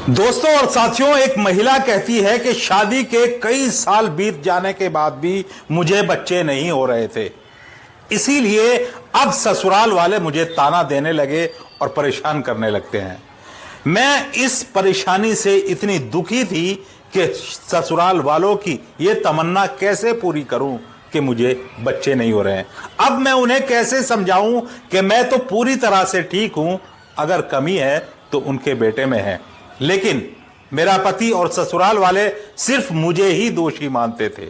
दोस्तों और साथियों, एक महिला कहती है कि शादी के कई साल बीत जाने के बाद भी मुझे बच्चे नहीं हो रहे थे, इसीलिए अब ससुराल वाले मुझे ताना देने लगे और परेशान करने लगते हैं। मैं इस परेशानी से इतनी दुखी थी कि ससुराल वालों की ये तमन्ना कैसे पूरी करूं कि मुझे बच्चे नहीं हो रहे हैं। अब मैं उन्हें कैसे समझाऊं कि मैं तो पूरी तरह से ठीक हूं, अगर कमी है तो उनके बेटे में है। लेकिन मेरा पति और ससुराल वाले सिर्फ मुझे ही दोषी मानते थे।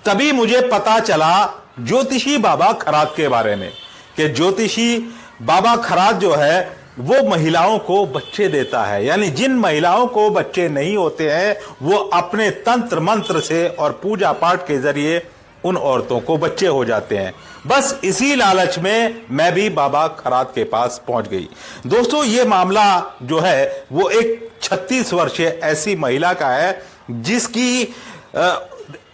तभी मुझे पता चला ज्योतिषी बाबा खरात के बारे में कि ज्योतिषी बाबा खरात जो है वो महिलाओं को बच्चे देता है, यानी जिन महिलाओं को बच्चे नहीं होते हैं वो अपने तंत्र मंत्र से और पूजा पाठ के जरिए उन औरतों को बच्चे हो जाते हैं। बस इसी लालच में मैं भी बाबा खरात के पास पहुंच गई। दोस्तों, ये मामला जो है वो एक 36 वर्षीय ऐसी महिला का है जिसकी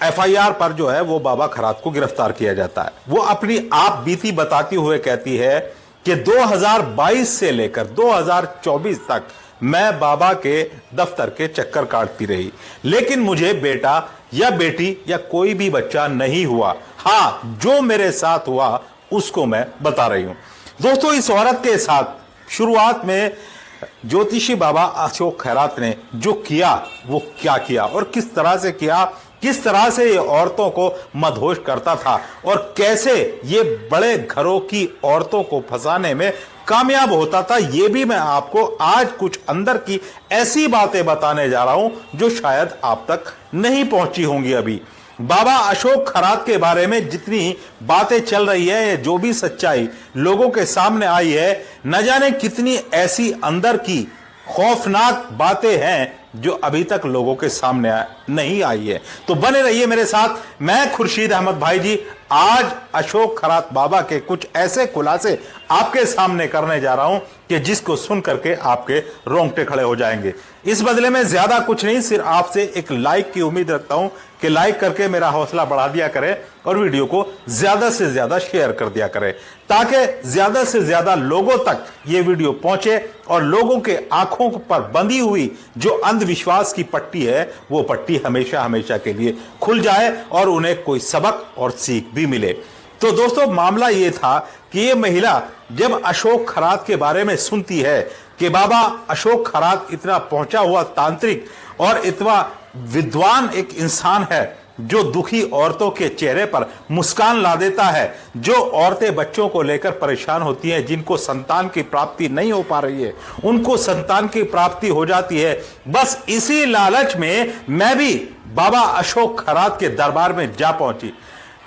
एफआईआर पर जो है वो बाबा खरात को गिरफ्तार किया जाता है। वो अपनी आप बीती बताती हुए कहती है कि 2022 से लेकर 2024 तक मैं बाबा के दफ्तर के चक्कर काटती रही, लेकिन मुझे बेटा या बेटी या कोई भी बच्चा नहीं हुआ। हां, जो मेरे साथ हुआ उसको मैं बता रही हूं। दोस्तों, इस औरत के साथ शुरुआत में ज्योतिषी बाबा अशोक खैरात ने जो किया वो क्या किया और किस तरह से किया, किस तरह से ये औरतों को मदहोश करता था और कैसे ये बड़े घरों की औरतों को फंसाने में कामयाब होता था, ये भी मैं आपको आज कुछ अंदर की ऐसी बातें बताने जा रहा हूं जो शायद आप तक नहीं पहुंची होंगी अभी। बाबा अशोक खरात के बारे में जितनी बातें चल रही है, जो भी सच्चाई लोगों के सामने आई है, न जाने कितनी ऐसी अंदर की खौफनाक बातें हैं जो अभी तक लोगों के सामने नहीं आई है। तो बने रहिए मेरे साथ। मैं खुर्शीद अहमद भाई जी आज अशोक खरात बाबा के कुछ ऐसे खुलासे आपके सामने करने जा रहा हूं कि जिसको सुन करके आपके रोंगटे खड़े हो जाएंगे। इस बदले में ज्यादा कुछ नहीं, सिर्फ आपसे एक लाइक की उम्मीद रखता हूं कि लाइक करके मेरा हौसला बढ़ा दिया करें और वीडियो को ज्यादा से ज्यादा शेयर कर दिया करें, ताकि ज्यादा से ज्यादा लोगों तक ये वीडियो पहुंचे और लोगों के आंखों पर बंधी हुई जो अंधविश्वास की पट्टी है वो पट्टी हमेशा हमेशा के लिए खुल जाए और उन्हें कोई सबक और सीख भी मिले। तो दोस्तों, मामला ये था कि ये महिला जब अशोक खरात के बारे में सुनती है कि बाबा अशोक खरात इतना पहुंचा हुआ तांत्रिक और इतना विद्वान एक इंसान है जो दुखी औरतों के चेहरे पर मुस्कान ला देता है, जो औरतें बच्चों को लेकर परेशान होती हैं, जिनको संतान की प्राप्ति नहीं हो पा रही है उनको संतान की प्राप्ति हो जाती है। बस इसी लालच में मैं भी बाबा अशोक खरात के दरबार में जा पहुंची,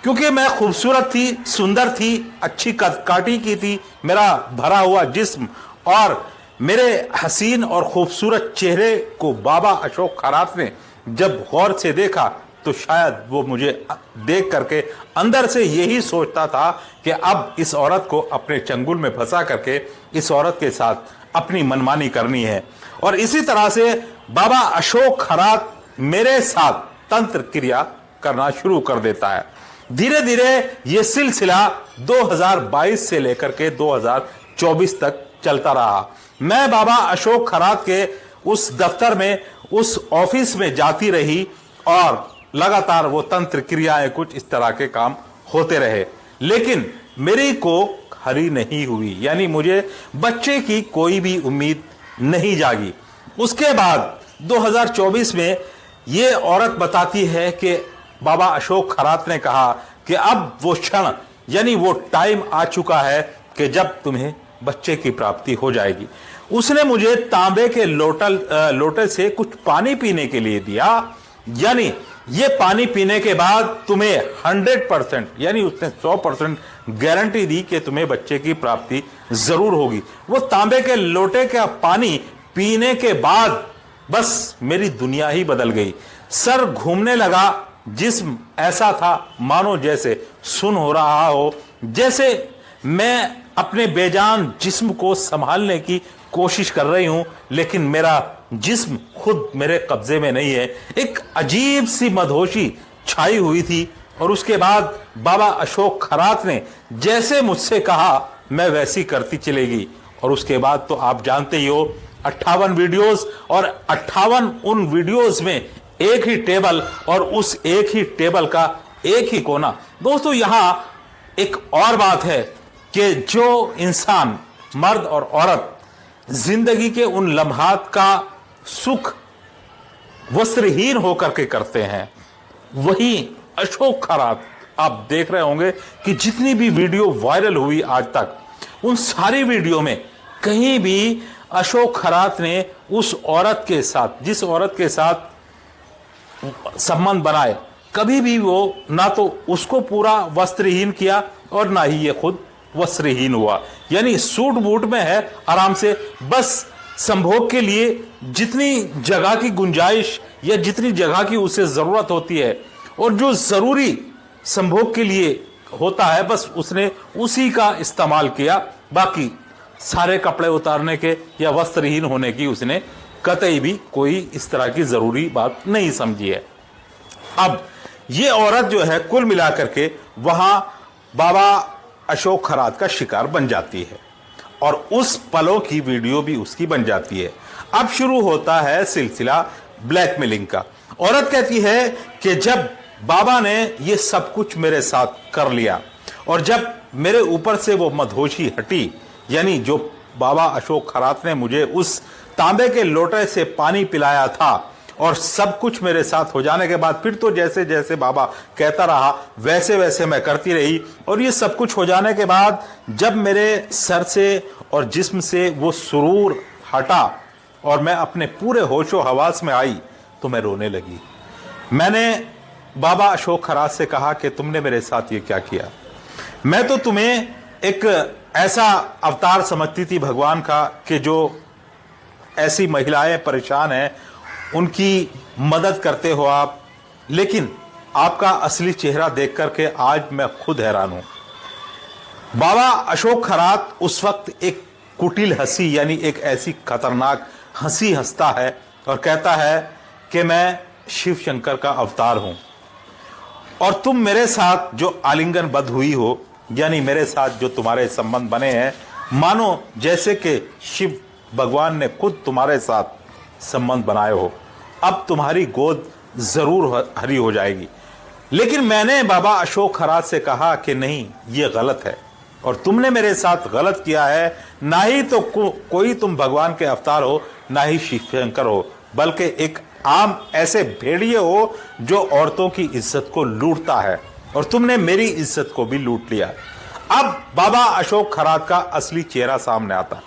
क्योंकि मैं खूबसूरत थी, सुंदर थी, अच्छी काटी की थी, मेरा भरा हुआ जिस्म और मेरे हसीन और खूबसूरत चेहरे को बाबा अशोक खरात ने जब गौर से देखा तो शायद वो मुझे देख करके अंदर से यही सोचता था कि अब इस औरत को अपने चंगुल में फंसा करके इस औरत के साथ अपनी मनमानी करनी है। और इसी तरह से बाबा अशोक खरात मेरे साथ तंत्र क्रिया करना शुरू कर देता है। धीरे धीरे ये सिलसिला 2022 से लेकर के 2024 तक चलता रहा। मैं बाबा अशोक खरात के उस दफ्तर में, उस ऑफिस में जाती रही और लगातार वो तंत्र क्रियाएं कुछ इस तरह के काम होते रहे, लेकिन मेरी को हरी नहीं हुई, यानी मुझे बच्चे की कोई भी उम्मीद नहीं जागी। उसके बाद 2024 में ये औरत बताती है कि बाबा अशोक खरात ने कहा कि अब वो क्षण, यानी वो टाइम आ चुका है कि जब तुम्हें बच्चे की प्राप्ति हो जाएगी। उसने मुझे तांबे के लोटे से कुछ पानी पीने के लिए दिया, यानी ये पानी पीने के बाद तुम्हें 100%, यानी उसने 100% गारंटी दी कि तुम्हें बच्चे की प्राप्ति जरूर होगी। वो तांबे के लोटे का पानी पीने के बाद बस मेरी दुनिया ही बदल गई। सर घूमने लगा, जिस्म ऐसा था मानो जैसे सुन हो रहा हो, जैसे मैं अपने बेजान जिस्म को संभालने की कोशिश कर रही हूं, लेकिन मेरा जिस्म खुद मेरे कब्जे में नहीं है। एक अजीब सी मदहोशी छाई हुई थी। और उसके बाद बाबा अशोक खरात ने जैसे मुझसे कहा मैं वैसी करती चलेगी। और उसके बाद तो आप जानते ही हो 58 वीडियोस और 58 उन वीडियोस में एक ही टेबल और उस एक ही टेबल का एक ही कोना। दोस्तों यहां एक और बात है कि जो इंसान, मर्द और औरत, जिंदगी के उन लम्हात का सुख वस्त्रहीन होकर के करते हैं, वही अशोक खरात, आप देख रहे होंगे कि जितनी भी वीडियो वायरल हुई आज तक, उन सारी वीडियो में कहीं भी अशोक खरात ने उस औरत के साथ, जिस औरत के साथ संबंध बनाए, कभी भी वो ना तो उसको पूरा वस्त्रहीन किया और ना ही ये खुद वस्त्रहीन हुआ। यानी सूट बूट में है आराम से, बस संभोग के लिए जितनी जगह की गुंजाइश या जितनी जगह की उसे जरूरत होती है और जो जरूरी संभोग के लिए होता है, बस उसने उसी का इस्तेमाल किया। बाकी सारे कपड़े उतारने के या वस्त्रहीन होने की उसने कतई भी कोई इस तरह की जरूरी बात नहीं समझी है। अब ये औरत जो है कुल मिलाकर के वहां बाबा अशोक खरात का शिकार बन जाती है और उस पलों की वीडियो भी उसकी बन जाती है। अब शुरू होता है सिलसिला ब्लैकमेलिंग का। औरत कहती है कि जब बाबा ने ये सब कुछ मेरे साथ कर लिया और जब मेरे ऊपर से वो मदहोशी हटी, यानी जो बाबा अशोक खरात ने मुझे उस तांबे के लोटे से पानी पिलाया था और सब कुछ मेरे साथ हो जाने के बाद फिर तो जैसे जैसे बाबा कहता रहा वैसे वैसे मैं करती रही, और ये सब कुछ हो जाने के बाद जब मेरे सर से और जिस्म से वो सुरूर हटा और मैं अपने पूरे होशो हवास में आई तो मैं रोने लगी। मैंने बाबा अशोक खरात से कहा कि तुमने मेरे साथ ये क्या किया। मैं तो तुम्हें एक ऐसा अवतार समझती थी भगवान का कि जो ऐसी महिलाएं परेशान हैं उनकी मदद करते हो आप, लेकिन आपका असली चेहरा देख करके आज मैं खुद हैरान हूं। बाबा अशोक खरात उस वक्त एक कुटिल हंसी, यानी एक ऐसी खतरनाक हंसी हंसता है और कहता है कि मैं शिव शंकर का अवतार हूं और तुम मेरे साथ जो आलिंगनबद्ध हुई हो, यानी मेरे साथ जो तुम्हारे संबंध बने हैं, मानो जैसे कि शिव भगवान ने खुद तुम्हारे साथ संबंध बनाए हो। अब तुम्हारी गोद जरूर हरी हो जाएगी। लेकिन मैंने बाबा अशोक खरात से कहा कि नहीं, ये गलत है और तुमने मेरे साथ गलत किया है। ना ही तो कोई तुम भगवान के अवतार हो, ना ही शिव शंकर हो, बल्कि एक आम ऐसे भेड़िए हो जो औरतों की इज्जत को लूटता है और तुमने मेरी इज्जत को भी लूट लिया। अब बाबा अशोक खरात का असली चेहरा सामने आता।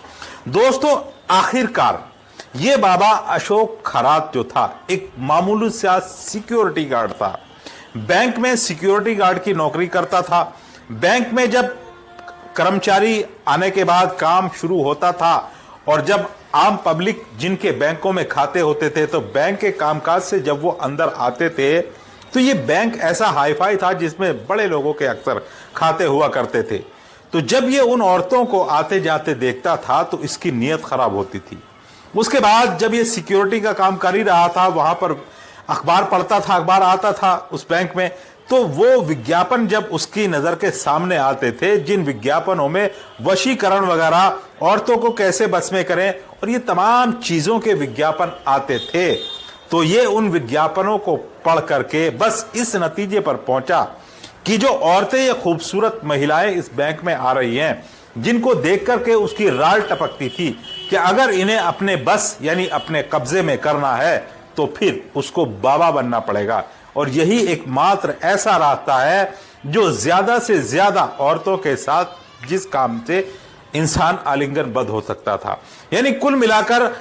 दोस्तों आखिरकार ये बाबा अशोक खरात जो था एक मामूली सा सिक्योरिटी गार्ड था। बैंक में सिक्योरिटी गार्ड की नौकरी करता था। बैंक में जब कर्मचारी आने के बाद काम शुरू होता था और जब आम पब्लिक जिनके बैंकों में खाते होते थे तो बैंक के कामकाज से जब वो अंदर आते थे तो ये बैंक ऐसा हाईफाई था जिसमें बड़े लोगों के अक्सर खाते हुआ करते थे। तो जब ये उन औरतों को आते जाते देखता था तो इसकी नीयत खराब होती थी। उसके बाद जब ये सिक्योरिटी का काम कर ही रहा था, वहां पर अखबार पढ़ता था, अखबार आता था उस बैंक में, तो वो विज्ञापन जब उसकी नजर के सामने आते थे, जिन विज्ञापनों में वशीकरण वगैरह, औरतों को कैसे बस में करें और ये तमाम चीजों के विज्ञापन आते थे, तो ये उन विज्ञापनों को पढ़ करके बस इस नतीजे पर पहुंचा कि जो औरतें ये खूबसूरत महिलाएं इस बैंक में आ रही हैं, जिनको देख करके उसकी राल टपकती थी कि अगर इन्हें अपने बस यानी अपने कब्जे में करना है तो फिर उसको बाबा बनना पड़ेगा और यही एकमात्र ऐसा रास्ता है जो ज्यादा से ज्यादा औरतों के साथ जिस काम से इंसान आलिंगनबद्ध हो सकता था। यानी कुल मिलाकर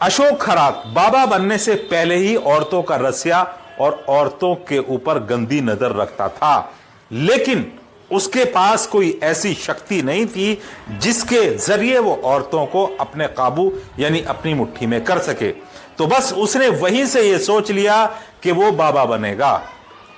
अशोक खरात बाबा बनने से पहले ही औरतों का रसिया और औरतों के ऊपर गंदी नजर रखता था, लेकिन उसके पास कोई ऐसी शक्ति नहीं थी जिसके जरिए वो औरतों को अपने काबू यानी अपनी मुट्ठी में कर सके। तो बस उसने वहीं से ये सोच लिया कि वो बाबा बनेगा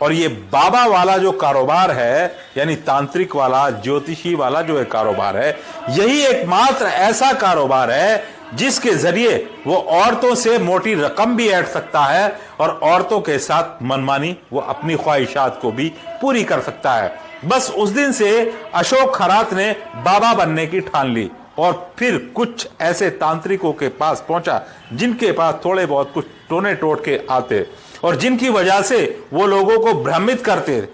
और ये बाबा वाला जो कारोबार है यानी तांत्रिक वाला, ज्योतिषी वाला जो कारोबार है, यही एकमात्र ऐसा कारोबार है जिसके जरिए वो औरतों से मोटी रकम भी ऐंठ सकता है और औरतों के साथ मनमानी वो अपनी ख्वाहिशात को भी पूरी कर सकता है। बस उस दिन से अशोक खरात ने बाबा बनने की ठान ली और फिर कुछ ऐसे तांत्रिकों के पास पहुंचा जिनके पास थोड़े बहुत कुछ टोने टोटके आते और जिनकी वजह से वो लोगों को भ्रमित करते।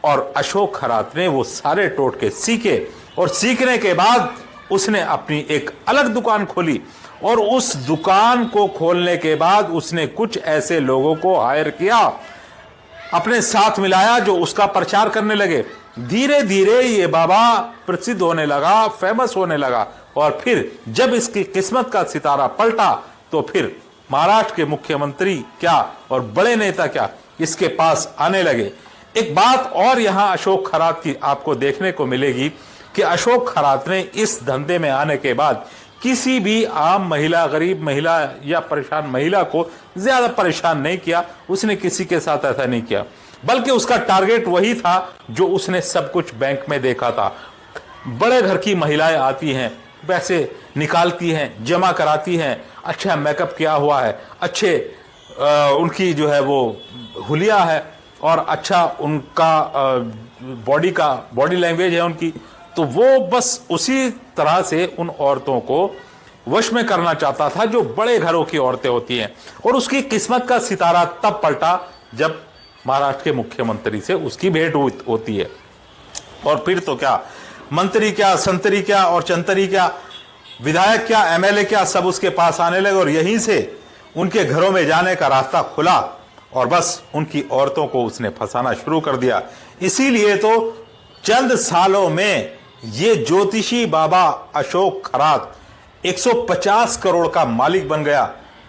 और अशोक खरात ने वो सारे टोटके सीखे और सीखने के बाद उसने अपनी एक अलग दुकान खोली और उस दुकान को खोलने के बाद उसने कुछ ऐसे लोगों को हायर किया, अपने साथ मिलाया जो उसका प्रचार करने लगे। धीरे धीरे ये बाबा प्रसिद्ध होने लगा, फेमस होने लगा और फिर जब इसकी किस्मत का सितारा पलटा तो फिर महाराष्ट्र के मुख्यमंत्री क्या और बड़े नेता क्या इसके पास आने लगे। एक बात और यहां अशोक खरात की आपको देखने को मिलेगी कि अशोक खरात ने इस धंधे में आने के बाद किसी भी आम महिला, गरीब महिला या परेशान महिला को ज्यादा परेशान नहीं किया। उसने किसी के साथ ऐसा नहीं किया, बल्कि उसका टारगेट वही था जो उसने सब कुछ बैंक में देखा था। बड़े घर की महिलाएं आती हैं, पैसे निकालती हैं, जमा कराती हैं, अच्छा मेकअप किया हुआ है, अच्छे उनकी जो है वो हुलिया है और अच्छा उनका बॉडी लैंग्वेज है उनकी, तो वो बस उसी तरह से उन औरतों को वश में करना चाहता था जो बड़े घरों की औरतें होती हैं। और उसकी किस्मत का सितारा तब पलटा जब महाराष्ट्र के मुख्यमंत्री से उसकी भेंट होती है। और फिर तो क्या, मंत्री क्या, संतरी क्या और चंतरी क्या, विधायक क्या, एमएलए क्या, सब उसके पास आने लगे और यहीं से उनके घरों में जाने का रास्ता खुला और बस उनकी औरतों को उसने फंसाना शुरू कर दिया। इसीलिए तो चंद सालों में ये ज्योतिषी बाबा अशोक खरात 150 करोड़ का मालिक बन गया,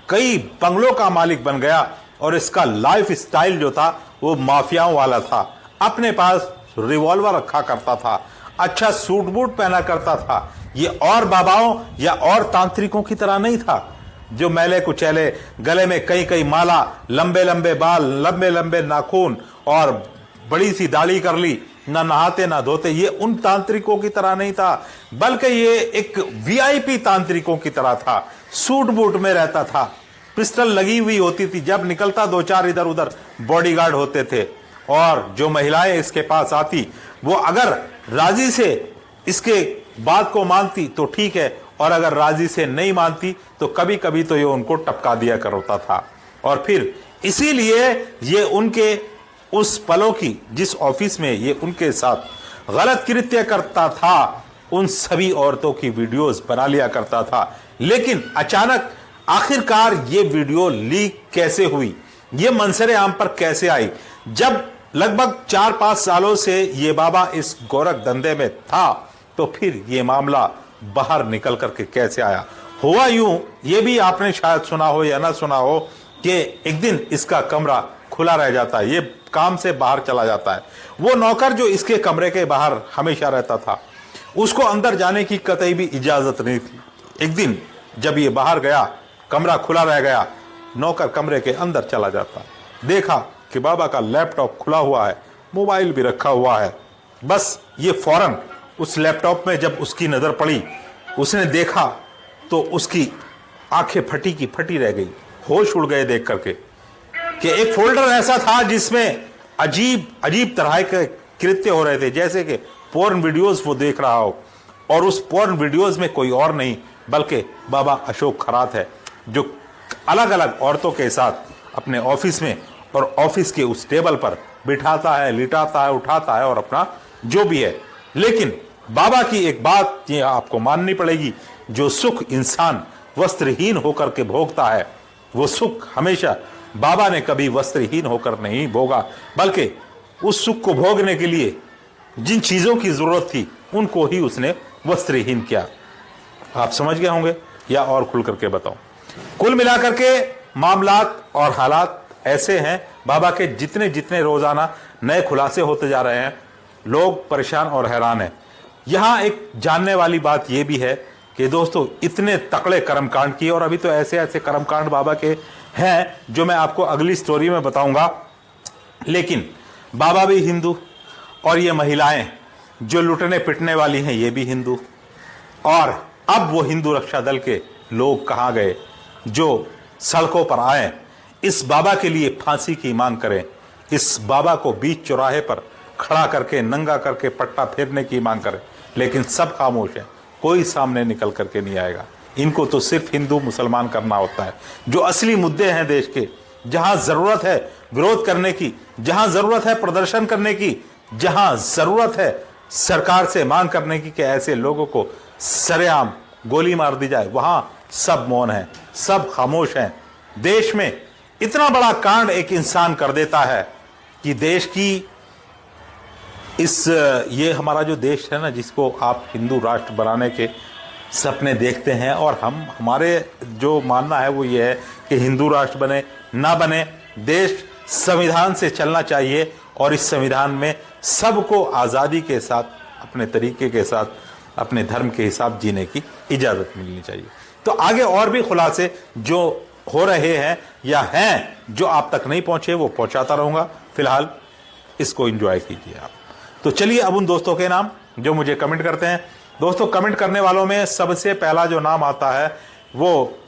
कई बंगलों का मालिक बन गया और इसका लाइफ स्टाइल जो था वो माफियाओं वाला था। अपने पास रिवॉल्वर रखा करता था, अच्छा सूट बूट पहना करता था। ये और बाबाओं या और तांत्रिकों की तरह नहीं था जो मैले कुचैले, गले में कई कई माला, लंबे लंबे बाल, लंबे लंबे नाखून और बड़ी सी दाढ़ी कर ली, ना नहाते ना धोते। ये उन तांत्रिकों की तरह नहीं था, बल्कि ये एक वीआईपी तांत्रिकों की तरह था। सूट बूट में रहता था, पिस्टल लगी हुई होती थी, जब निकलता दो चार इधर उधर बॉडीगार्ड होते थे। और जो महिलाएं इसके पास आती वो अगर राजी से इसके बात को मानती तो ठीक है, और अगर राजी से नहीं मानती तो कभी कभी तो ये उनको टपका दिया करता था। और फिर इसीलिए ये उनके उस पलों की जिस ऑफिस में ये उनके साथ गलत कृत्य करता था, उन सभी औरतों की वीडियोस बना लिया करता था। लेकिन अचानक आखिरकार ये वीडियो लीक कैसे हुई, ये मंसरे आम पर कैसे आई, जब लगभग 4-5 सालों से ये बाबा इस गोरख धंधे में था, तो फिर ये मामला बाहर निकल करके कैसे आया। हुआ यूं, ये भी आपने शायद सुना हो या ना सुना हो कि एक दिन इसका कमरा खुला रह जाता है, ये काम से बाहर चला जाता है। वो नौकर जो इसके कमरे के बाहर हमेशा रहता था, उसको अंदर जाने की कतई भी इजाजत नहीं थी। एक दिन जब ये बाहर गया, कमरा खुला रह गया, नौकर कमरे के अंदर चला जाता, देखा कि बाबा का लैपटॉप खुला हुआ है, मोबाइल भी रखा हुआ है। बस ये फौरन उस लैपटॉप में जब उसकी नजर पड़ी, उसने देखा तो उसकी आंखें फटी की फटी रह गई, होश उड़ गए देख करके कि एक फोल्डर ऐसा था जिसमें अजीब अजीब तरह के कृत्य हो रहे थे, जैसे कि पोर्न वीडियोस वो देख रहा हो। और उस पोर्न वीडियोस में कोई और नहीं बल्कि बाबा अशोक खरात है, जो अलग अलग औरतों के साथ अपने ऑफिस में और ऑफिस के उस टेबल पर बिठाता है, लिटाता है, उठाता है और अपना जो भी है। लेकिन बाबा की एक बात ये आपको माननी पड़ेगी, जो सुख इंसान वस्त्रहीन होकर के भोगता है, वो सुख हमेशा बाबा ने कभी वस्त्रहीन होकर नहीं भोगा, बल्कि उस सुख को भोगने के लिए जिन चीजों की जरूरत थी उनको ही उसने वस्त्रहीन किया। आप समझ गए होंगे या और खुल करके बताऊं। कुल मिलाकर के मामलात और हालात ऐसे हैं, बाबा के जितने जितने रोजाना नए खुलासे होते जा रहे हैं, लोग परेशान और हैरान हैं। यहां एक जानने वाली बात यह भी है कि दोस्तों इतने तकड़े कर्मकांड किए, और अभी तो ऐसे ऐसे कर्मकांड बाबा के हैं जो मैं आपको अगली स्टोरी में बताऊंगा। लेकिन बाबा भी हिंदू और ये महिलाएं जो लुटने पिटने वाली हैं ये भी हिंदू। और अब वो हिंदू रक्षा दल के लोग कहां गए जो सड़कों पर आए, इस बाबा के लिए फांसी की मांग करें, इस बाबा को बीच चौराहे पर खड़ा करके नंगा करके पट्टा फेरने की मांग करें, लेकिन सब खामोश हैं, कोई सामने निकल करके नहीं आएगा। इनको तो सिर्फ हिंदू मुसलमान करना होता है। जो असली मुद्दे हैं देश के, जहां जरूरत है विरोध करने की, जहां जरूरत है प्रदर्शन करने की, जहां जरूरत है सरकार से मांग करने की कि ऐसे लोगों को सरेआम गोली मार दी जाए, वहां सब मौन है, सब खामोश हैं। देश में इतना बड़ा कांड एक इंसान कर देता है कि देश की ये हमारा जो देश है ना, जिसको आप हिंदू राष्ट्र बनाने के सपने देखते हैं, और हमारे जो मानना है वो ये है कि हिंदू राष्ट्र बने ना बने, देश संविधान से चलना चाहिए और इस संविधान में सबको आज़ादी के साथ, अपने तरीके के साथ, अपने धर्म के हिसाब जीने की इजाज़त मिलनी चाहिए। तो आगे और भी खुलासे जो हो रहे हैं या हैं जो आप तक नहीं पहुंचे वो पहुंचाता रहूंगा। फिलहाल इसको एंजॉय कीजिए आप। तो चलिए अब उन दोस्तों के नाम जो मुझे कमेंट करते हैं। दोस्तों, कमेंट करने वालों में सबसे पहला जो नाम आता है वो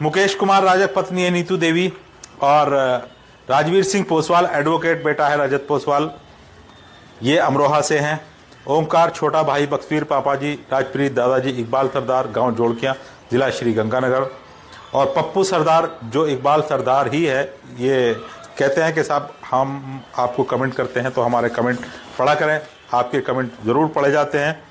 मुकेश कुमार राजक पत्नी है नीतू देवी, और राजवीर सिंह पोसवाल एडवोकेट बेटा है रजत पोसवाल, ये अमरोहा से हैं। ओमकार छोटा भाई बख्तवीर पापाजी राजप्रीत दादाजी इकबाल सरदार गांव जोड़कियां जिला श्री गंगानगर, और पप्पू सरदार जो इकबाल सरदार ही है, ये कहते हैं कि साहब हम आपको कमेंट करते हैं तो हमारे कमेंट पढ़ा करें, आपके कमेंट ज़रूर पढ़े जाते हैं।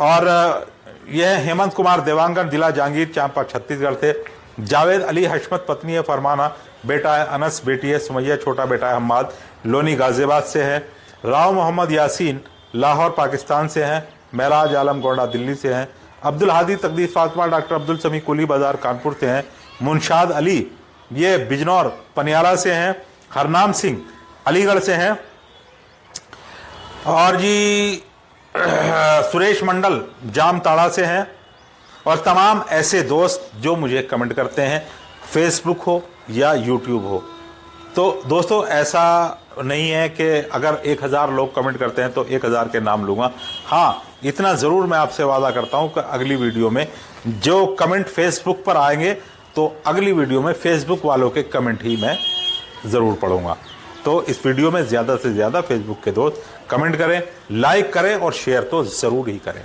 और यह हेमंत कुमार देवांगन जिला जहांगीर चांपा छत्तीसगढ़ से। जावेद अली हशमत पत्नी है फरमाना, बेटा है अनस, बेटी है सुमैया, छोटा बेटा है हम्माद, लोनी गाजियाबाद से है। राव मोहम्मद यासीन लाहौर पाकिस्तान से हैं। महराज आलम गोंडा दिल्ली से हैं। अब्दुल हादी तकदीस फातिमा डॉक्टर अब्दुल समी कुली बाजार कानपुर से हैं। मुनशाद अली ये बिजनौर पनियाला से हैं। हरनाम सिंह अलीगढ़ से हैं। और जी सुरेश मंडल जामताड़ा से हैं। और तमाम ऐसे दोस्त जो मुझे कमेंट करते हैं, फेसबुक हो या यूट्यूब हो। तो दोस्तों, ऐसा नहीं है कि अगर 1000 लोग कमेंट करते हैं तो 1000 के नाम लूँगा। हाँ, इतना ज़रूर मैं आपसे वादा करता हूँ कि अगली वीडियो में जो कमेंट फेसबुक पर आएंगे तो अगली वीडियो में फेसबुक वालों के कमेंट ही मैं ज़रूर पढ़ूँगा। तो इस वीडियो में ज़्यादा से ज़्यादा फेसबुक के दोस्त कमेंट करें, लाइक करें और शेयर तो ज़रूर ही करें।